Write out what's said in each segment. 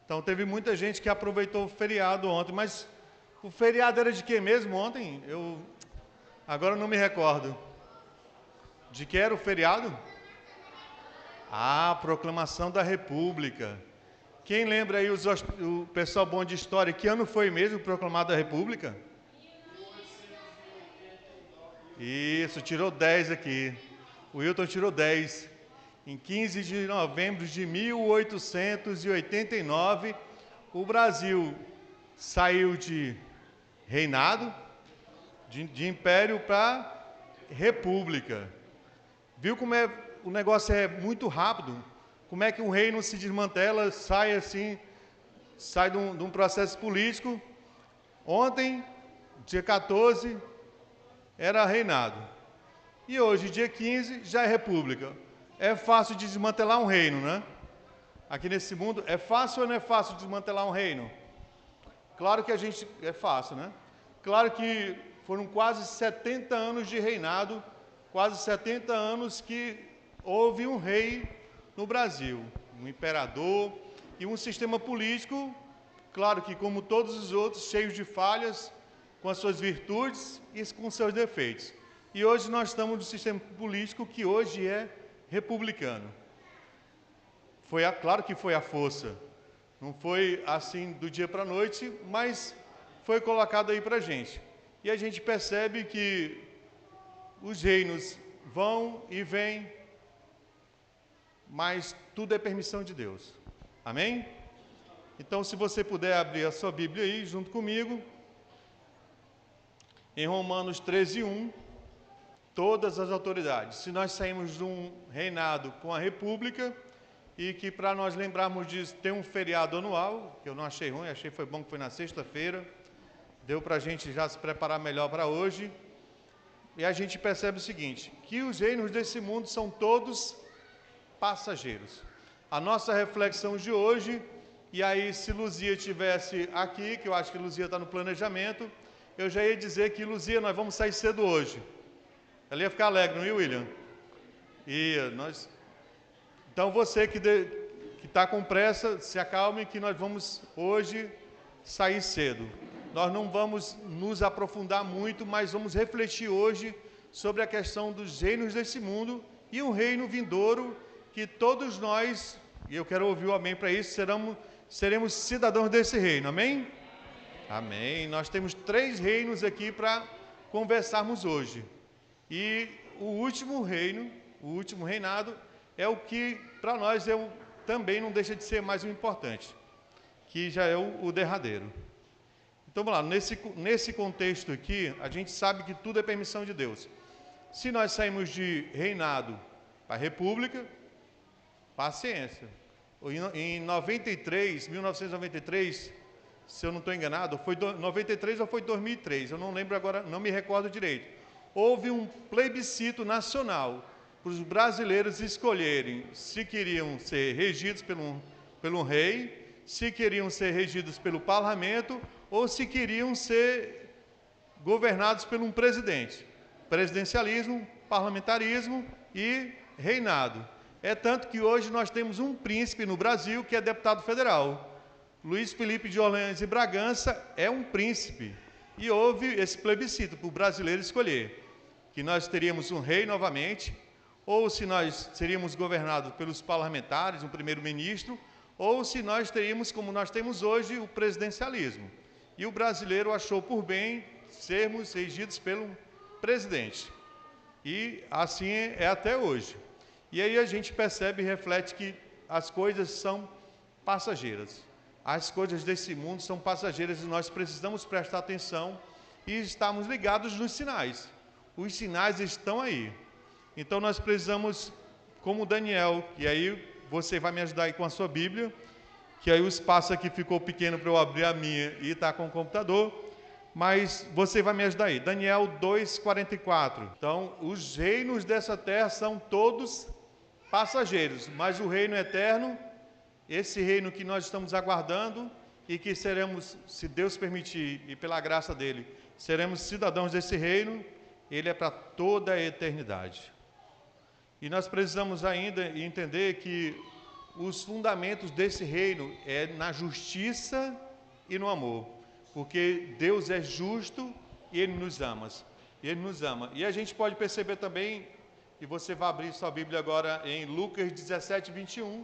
Então teve muita gente que aproveitou o feriado ontem, mas o feriado era de que mesmo ontem? Agora eu não me recordo. De que era o feriado? Ah, Proclamação da República. Quem lembra aí o pessoal bom de história, que ano foi mesmo proclamada a República? Isso, tirou 10 aqui. O Wilton tirou 10. Em 15 de novembro de 1889, o Brasil saiu de reinado, de império para república. Viu como o negócio é muito rápido? Como é que um reino se desmantela, sai assim, sai de um processo político. Ontem, dia 14, era reinado. E hoje, dia 15, já é república. É fácil de desmantelar um reino, né? Aqui nesse mundo, é fácil ou não é fácil desmantelar um reino? Claro que é fácil, né? Claro que foram quase 70 anos de reinado, quase 70 anos que houve um rei no Brasil, um imperador e um sistema político, claro que como todos os outros, cheios de falhas, com as suas virtudes e com seus defeitos. E hoje nós estamos no sistema político que hoje é republicano. Claro que foi à força, não foi assim do dia para a noite, mas foi colocado aí para a gente. E a gente percebe que os reinos vão e vêm, mas tudo é permissão de Deus. Amém? Então, se você puder abrir a sua Bíblia aí, junto comigo, em Romanos 13:1, todas as autoridades. Se nós saímos de um reinado com a república, e que para nós lembrarmos disso, tem um feriado anual, que eu não achei ruim, achei foi bom que foi na sexta-feira, deu para a gente já se preparar melhor para hoje, e a gente percebe o seguinte, que os reinos desse mundo são todos passageiros. A nossa reflexão de hoje, e aí se Luzia estivesse aqui, que eu acho que Luzia está no planejamento, eu já ia dizer que, Luzia, nós vamos sair cedo hoje. Ela ia ficar alegre, não ia, William? Então você que está com pressa, se acalme que nós vamos hoje sair cedo. Nós não vamos nos aprofundar muito, mas vamos refletir hoje sobre a questão dos reinos desse mundo e um reino vindouro que todos nós, e eu quero ouvir o amém para isso, seremos cidadãos desse reino, amém? Amém. Nós temos 3 reinos aqui para conversarmos hoje. E o último reinado, é o que para nós também não deixa de ser mais um importante, que já é o derradeiro. Então vamos lá, nesse contexto aqui, a gente sabe que tudo é permissão de Deus. Se nós saímos de reinado para república, paciência. Em 1993, se eu não estou enganado, foi 93 ou foi 2003, eu não lembro agora, não me recordo direito. Houve um plebiscito nacional para os brasileiros escolherem se queriam ser regidos pelo rei, se queriam ser regidos pelo parlamento ou se queriam ser governados por um presidente. Presidencialismo, parlamentarismo e reinado. É tanto que hoje nós temos um príncipe no Brasil que é deputado federal. Luiz Felipe de Orleans e Bragança é um príncipe. E houve esse plebiscito para o brasileiro escolher que nós teríamos um rei novamente, ou se nós seríamos governados pelos parlamentares, um primeiro-ministro, ou se nós teríamos, como nós temos hoje, o presidencialismo. E o brasileiro achou por bem sermos regidos pelo presidente. E assim é até hoje. E aí a gente percebe e reflete que as coisas são passageiras. As coisas desse mundo são passageiras e nós precisamos prestar atenção e estarmos ligados nos sinais. Os sinais estão aí. Então nós precisamos, como Daniel, e aí você vai me ajudar aí com a sua Bíblia, que aí o espaço aqui ficou pequeno para eu abrir a minha e estar com o computador, mas você vai me ajudar aí. Daniel 2:44. Então, os reinos dessa terra são todos passageiros, mas o reino eterno, esse reino que nós estamos aguardando e que seremos, se Deus permitir e pela graça dele, seremos cidadãos desse reino, ele é para toda a eternidade. E nós precisamos ainda entender que os fundamentos desse reino é na justiça e no amor, porque Deus é justo e Ele nos ama. Ele nos ama. E a gente pode perceber também, e você vai abrir sua Bíblia agora em Lucas 17, 21,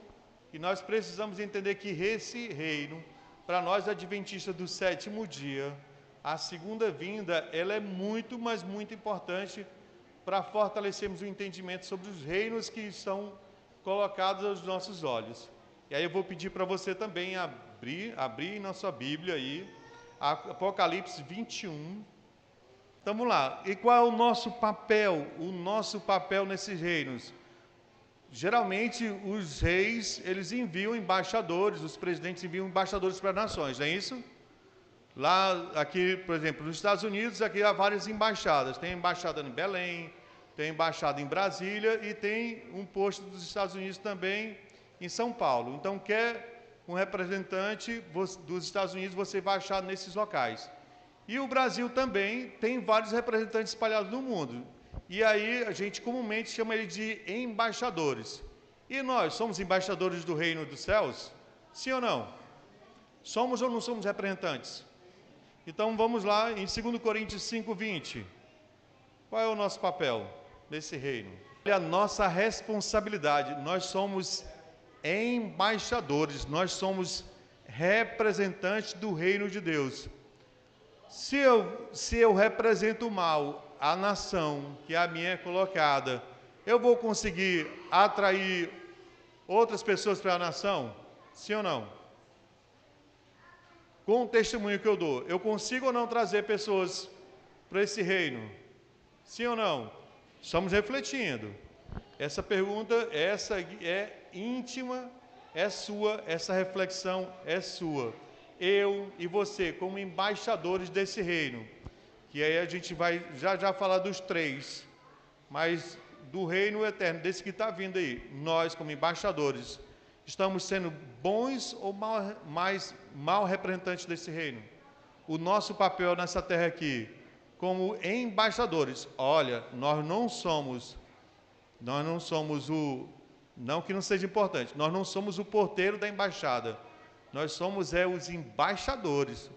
que nós precisamos entender que esse reino, para nós adventistas do sétimo dia, a segunda vinda, ela é muito, mas muito importante para fortalecermos o entendimento sobre os reinos que são colocados aos nossos olhos. E aí eu vou pedir para você também abrir na sua Bíblia aí, Apocalipse 21. Então vamos lá. E qual é o nosso papel? O nosso papel nesses reinos? Geralmente os reis, eles enviam embaixadores, os presidentes enviam embaixadores para as nações, não é isso? Lá, aqui, por exemplo, nos Estados Unidos, aqui há várias embaixadas. Tem embaixada em Belém, tem embaixada em Brasília e tem um posto dos Estados Unidos também em São Paulo. Então, quer um representante dos Estados Unidos, você vai achar nesses locais. E o Brasil também tem vários representantes espalhados no mundo. E aí a gente comumente chama ele de embaixadores. E nós somos embaixadores do reino dos céus? Sim ou não? Somos ou não somos representantes? Então vamos lá em 2 Coríntios 5:20. Qual é o nosso papel nesse reino? É a nossa responsabilidade. Nós somos embaixadores, nós somos representantes do reino de Deus. Se eu represento mal a nação que a minha é colocada, eu vou conseguir atrair outras pessoas para a nação? Sim ou não? Com o testemunho que eu dou, eu consigo ou não trazer pessoas para esse reino? Sim ou não? Estamos refletindo. Essa pergunta, essa é íntima, é sua, essa reflexão é sua. Eu e você, como embaixadores desse reino, que aí a gente vai já falar dos três, mas do reino eterno, desse que está vindo aí, nós como embaixadores, estamos sendo bons ou mal representantes desse reino? O nosso papel nessa terra aqui, como embaixadores, olha, nós não somos não que não seja importante, nós não somos o porteiro da embaixada, nós somos os embaixadores,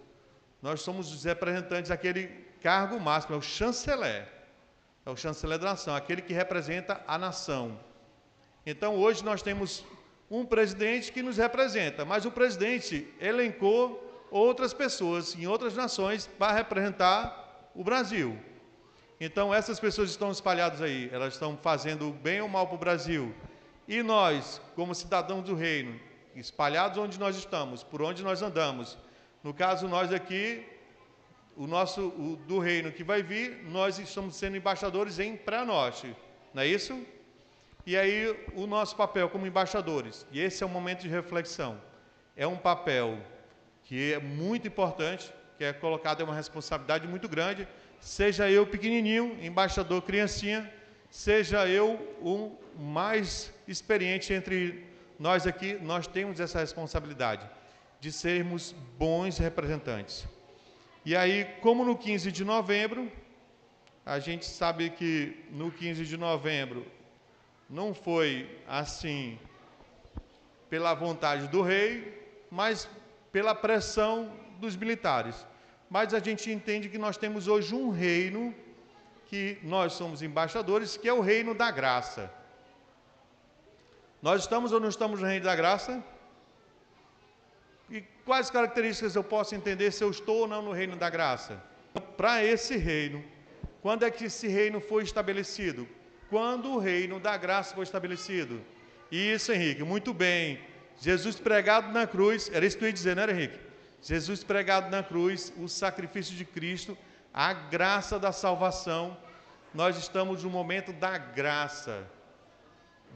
nós somos os representantes daquele cargo máximo, é o chanceler da nação, aquele que representa a nação. Então hoje nós temos um presidente que nos representa, mas o presidente elencou outras pessoas em outras nações para representar o Brasil. Então essas pessoas estão espalhadas aí, elas estão fazendo bem ou mal para o Brasil. E nós, como cidadãos do reino, espalhados onde nós estamos, por onde nós andamos, no caso nós aqui, do reino que vai vir, nós estamos sendo embaixadores em pré-norte, não é isso? E aí o nosso papel como embaixadores, e esse é um momento de reflexão, é um papel que é muito importante, que é colocado, é uma responsabilidade muito grande, seja eu pequenininho, embaixador criancinha, seja eu o mais experiente entre nós aqui, nós temos essa responsabilidade de sermos bons representantes. E aí, como no 15 de novembro, a gente sabe que no 15 de novembro não foi assim pela vontade do rei, mas pela pressão dos militares. Mas a gente entende que nós temos hoje um reino, que nós somos embaixadores, que é o reino da graça. Nós estamos ou não estamos no reino da graça? E quais características eu posso entender se eu estou ou não no reino da graça? Para esse reino, quando é que esse reino foi estabelecido? Quando o reino da graça foi estabelecido. Isso, Henrique, muito bem. Jesus pregado na cruz, era isso que eu ia dizer, não era, Henrique? Jesus pregado na cruz, o sacrifício de Cristo, a graça da salvação. Nós estamos no momento da graça.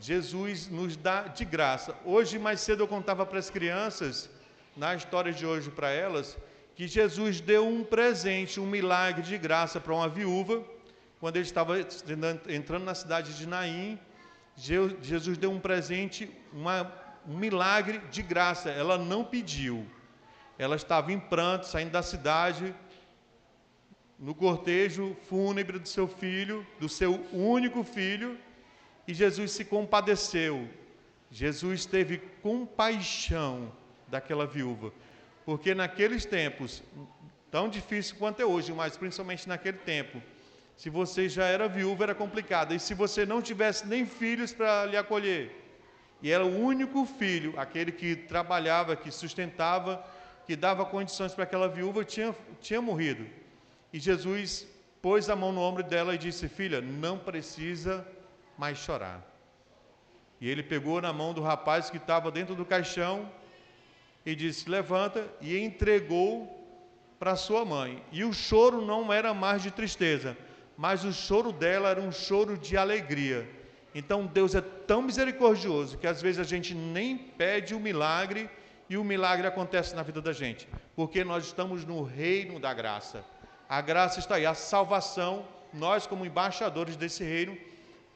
Jesus nos dá de graça. Hoje, mais cedo, eu contava para as crianças, na história de hoje para elas, que Jesus deu um presente, um milagre de graça para uma viúva, quando ele estava entrando na cidade de Naim. Jesus deu um presente, um milagre de graça. Ela não pediu. Ela estava em pranto, saindo da cidade, no cortejo fúnebre do seu filho, do seu único filho, e Jesus se compadeceu. Jesus teve compaixão daquela viúva, porque naqueles tempos, tão difícil quanto é hoje, mas principalmente naquele tempo, se você já era viúva era complicado, e se você não tivesse nem filhos para lhe acolher, e era o único filho, aquele que trabalhava, que sustentava, que dava condições para aquela viúva, tinha morrido. E Jesus pôs a mão no ombro dela e disse: filha, não precisa mais chorar. E ele pegou na mão do rapaz que estava dentro do caixão e disse: levanta, e entregou para sua mãe. E o choro não era mais de tristeza, mas o choro dela era um choro de alegria. Então Deus é tão misericordioso que às vezes a gente nem pede o milagre e o milagre acontece na vida da gente, porque nós estamos no reino da graça. A graça está aí, a salvação. Nós, como embaixadores desse reino,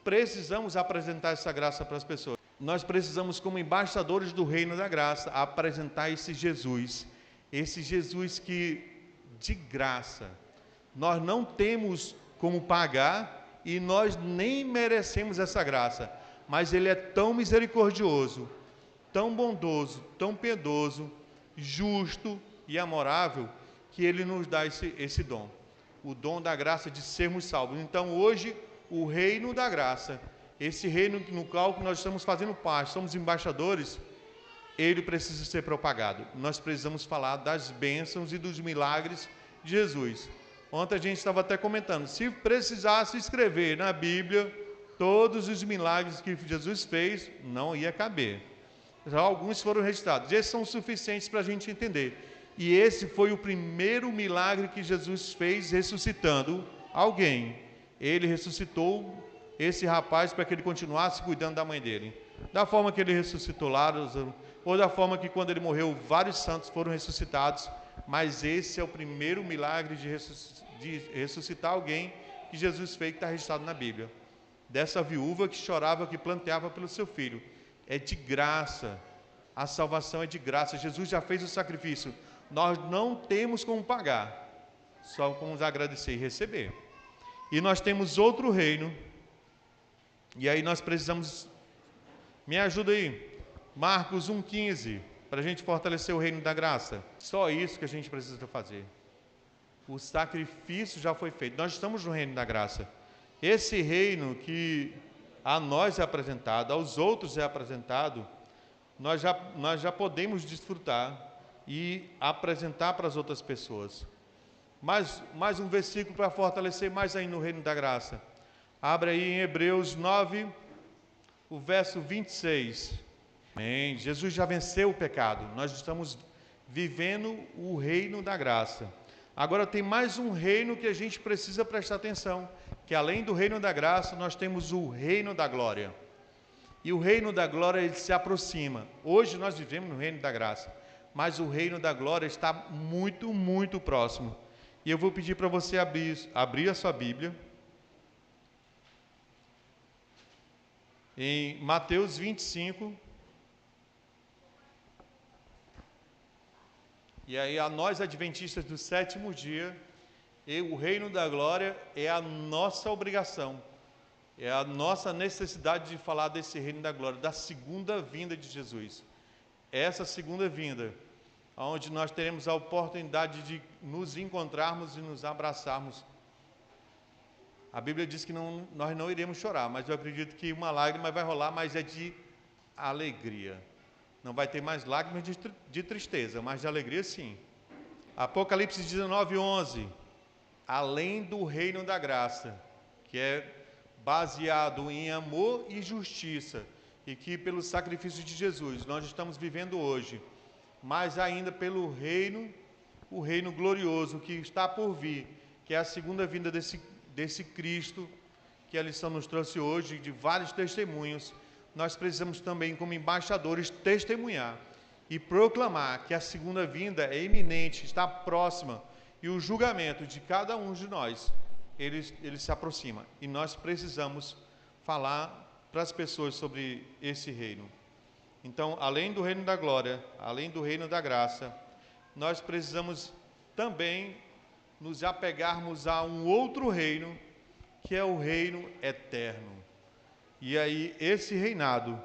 precisamos apresentar essa graça para as pessoas. Nós precisamos, como embaixadores do reino da graça, apresentar esse Jesus que de graça nós não temos como pagar e nós nem merecemos essa graça, mas ele é tão misericordioso, tão bondoso, tão piedoso, justo e amorável, que ele nos dá esse dom, o dom da graça de sermos salvos. Então hoje o reino da graça, esse reino no qual nós estamos fazendo parte, somos embaixadores, ele precisa ser propagado. Nós precisamos falar das bênçãos e dos milagres de Jesus. Ontem a gente estava até comentando, se precisasse escrever na Bíblia todos os milagres que Jesus fez, não ia caber. Já alguns foram registrados, esses são suficientes para a gente entender. E esse foi o primeiro milagre que Jesus fez, ressuscitando alguém. Ele ressuscitou esse rapaz para que ele continuasse cuidando da mãe dele. Da forma que ele ressuscitou Lázaro, ou da forma que quando ele morreu, vários santos foram ressuscitados, mas esse é o primeiro milagre de ressuscitar alguém que Jesus fez, que está registrado na Bíblia. Dessa viúva que chorava, que planteava pelo seu filho. É de graça, a salvação é de graça, Jesus já fez o sacrifício, nós não temos como pagar, só como agradecer e receber. E nós temos outro reino, e aí nós precisamos, me ajuda aí, Marcos 1,15, para a gente fortalecer o reino da graça. Só isso que a gente precisa fazer. O sacrifício já foi feito, nós estamos no reino da graça. Esse reino que a nós é apresentado, aos outros é apresentado, nós já podemos desfrutar e apresentar para as outras pessoas. Mais um versículo para fortalecer mais ainda no reino da graça. Abre aí em Hebreus 9, o verso 26. Amém. Jesus já venceu o pecado, nós estamos vivendo o reino da graça. Agora tem mais um reino que a gente precisa prestar atenção, que além do reino da graça, nós temos o reino da glória. E o reino da glória, ele se aproxima. Hoje nós vivemos no reino da graça, mas o reino da glória está muito, muito próximo. E eu vou pedir para você abrir a sua Bíblia em Mateus 25. E aí a nós adventistas do sétimo dia, o reino da glória é a nossa obrigação, é a nossa necessidade de falar desse reino da glória, da segunda vinda de Jesus. Essa segunda vinda, onde nós teremos a oportunidade de nos encontrarmos e nos abraçarmos. A Bíblia diz que nós não iremos chorar, mas eu acredito que uma lágrima vai rolar, mas é de alegria. Não vai ter mais lágrimas de tristeza, mas de alegria sim. Apocalipse 19:11. Além do reino da graça, que é baseado em amor e justiça, e que pelo sacrifício de Jesus nós estamos vivendo hoje, mas ainda pelo reino, o reino glorioso que está por vir, que é a segunda vinda desse Cristo, que a lição nos trouxe hoje, de vários testemunhos. Nós precisamos também, como embaixadores, testemunhar e proclamar que a segunda vinda é iminente, está próxima, e o julgamento de cada um de nós, ele se aproxima. E nós precisamos falar para as pessoas sobre esse reino. Então, além do reino da glória, além do reino da graça, nós precisamos também nos apegarmos a um outro reino, que é o reino eterno. E aí, esse reinado,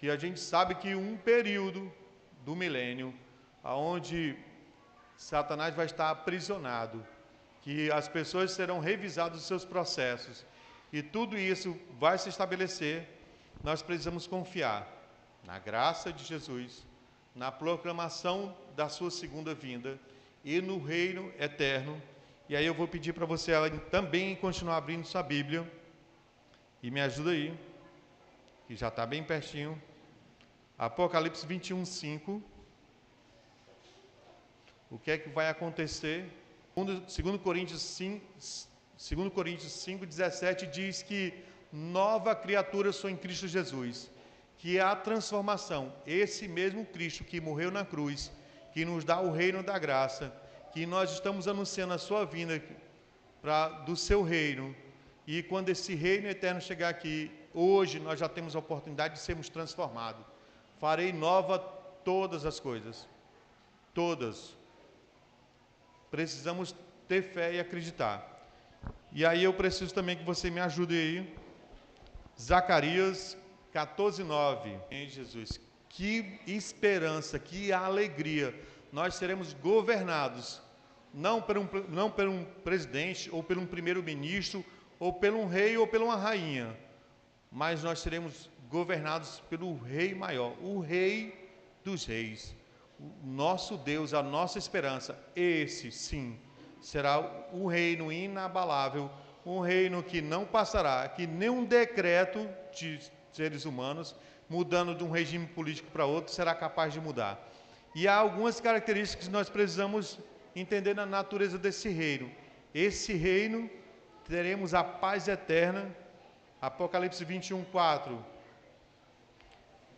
que a gente sabe que um período do milênio, onde Satanás vai estar aprisionado, que as pessoas serão revisadas os seus processos, e tudo isso vai se estabelecer, nós precisamos confiar na graça de Jesus, na proclamação da sua segunda vinda e no reino eterno. E aí eu vou pedir para você também continuar abrindo sua Bíblia, e me ajuda aí, que já está bem pertinho. Apocalipse 21, 5. O que é que vai acontecer? 2 Coríntios 5, 17 diz que nova criatura sou em Cristo Jesus, que é a transformação, esse mesmo Cristo que morreu na cruz, que nos dá o reino da graça, que nós estamos anunciando a sua vinda do seu reino, e quando esse reino eterno chegar aqui, hoje nós já temos a oportunidade de sermos transformados. Farei nova todas as coisas, todas. Precisamos ter fé e acreditar. E aí eu preciso também que você me ajude aí. Zacarias 14:9. Em Jesus, que esperança, que alegria. Nós seremos governados, não por um presidente, ou por um primeiro-ministro, ou por um rei, ou por uma rainha, mas nós seremos governados pelo Rei maior, o Rei dos Reis, o nosso Deus, a nossa esperança. Esse, sim, será o reino inabalável, um reino que não passará, que nenhum decreto de seres humanos, mudando de um regime político para outro, será capaz de mudar. E há algumas características que nós precisamos entender na natureza desse reino. Esse reino, teremos a paz eterna. Apocalipse 21, 4.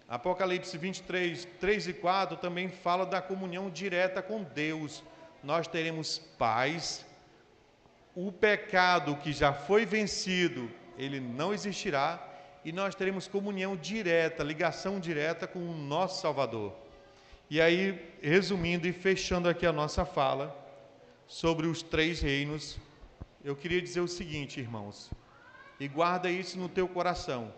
Apocalipse 23, 3 e 4 também fala da comunhão direta com Deus. Nós teremos paz. O pecado que já foi vencido, ele não existirá. E nós teremos comunhão direta, ligação direta com o nosso Salvador. E aí, resumindo e fechando aqui a nossa fala sobre os três reinos, eu queria dizer o seguinte, irmãos, e guarda isso no teu coração.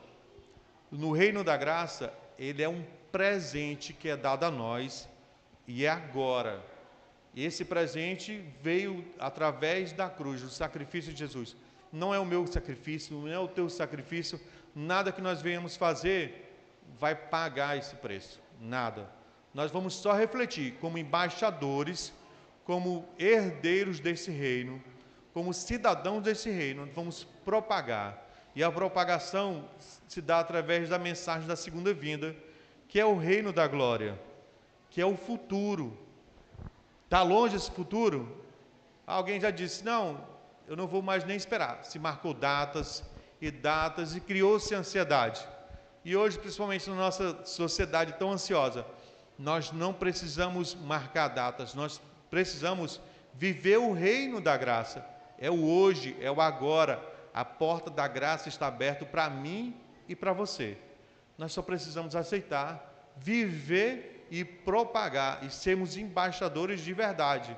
No reino da graça, ele é um presente que é dado a nós, e é agora. Esse presente veio através da cruz, do sacrifício de Jesus. Não é o meu sacrifício, não é o teu sacrifício, nada que nós venhamos fazer vai pagar esse preço, nada. Nós vamos só refletir como embaixadores, como herdeiros desse reino, como cidadãos desse reino, vamos propagar. E a propagação se dá através da mensagem da segunda vinda, que é o reino da glória, que é o futuro. Está longe esse futuro? Alguém já disse, não, eu não vou mais nem esperar. Se marcou datas e criou-se ansiedade. E hoje, principalmente na nossa sociedade tão ansiosa, nós não precisamos marcar datas, nós precisamos viver o reino da graça. É o hoje, é o agora. A porta da graça está aberta para mim e para você. Nós só precisamos aceitar, viver e propagar e sermos embaixadores de verdade.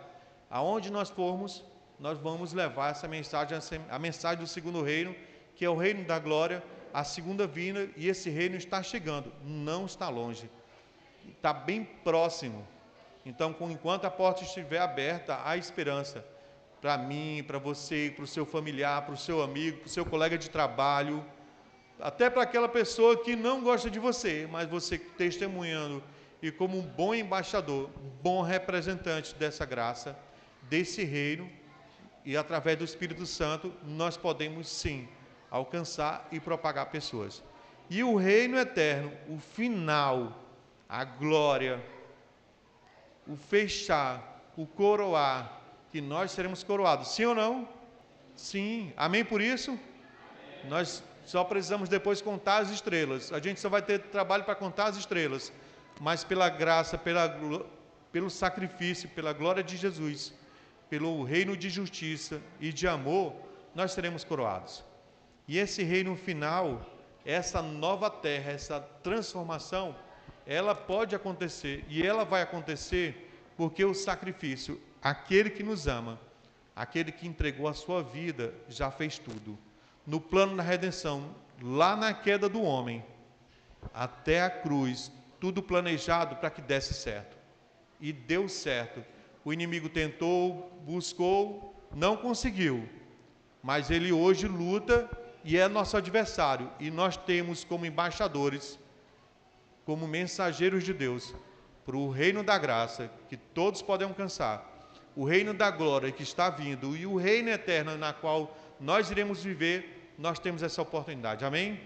Aonde nós formos, nós vamos levar essa mensagem, a mensagem do segundo reino, que é o reino da glória, a segunda vinda, e esse reino está chegando, não está longe, está bem próximo. Então, enquanto a porta estiver aberta, há esperança para mim, para você, para o seu familiar, para o seu amigo, para o seu colega de trabalho, até para aquela pessoa que não gosta de você, mas você testemunhando e como um bom embaixador, um bom representante dessa graça, desse reino, e através do Espírito Santo, nós podemos sim alcançar e propagar pessoas. E o reino eterno, o final, a glória, o fechar, o coroar, que nós seremos coroados, sim ou não? Sim, amém por isso? Amém. Nós só precisamos depois contar as estrelas, a gente só vai ter trabalho para contar as estrelas, mas pela graça, pelo sacrifício, pela glória de Jesus, pelo reino de justiça e de amor, nós seremos coroados. E esse reino final, essa nova terra, essa transformação, ela pode acontecer, e ela vai acontecer porque o sacrifício, aquele que nos ama, aquele que entregou a sua vida, já fez tudo. No plano da redenção, lá na queda do homem, até a cruz, tudo planejado para que desse certo. E deu certo. O inimigo tentou, buscou, não conseguiu. Mas ele hoje luta e é nosso adversário. E nós temos como embaixadores, como mensageiros de Deus, para o reino da graça, que todos podem alcançar, o reino da glória que está vindo e o reino eterno na qual nós iremos viver, nós temos essa oportunidade. Amém?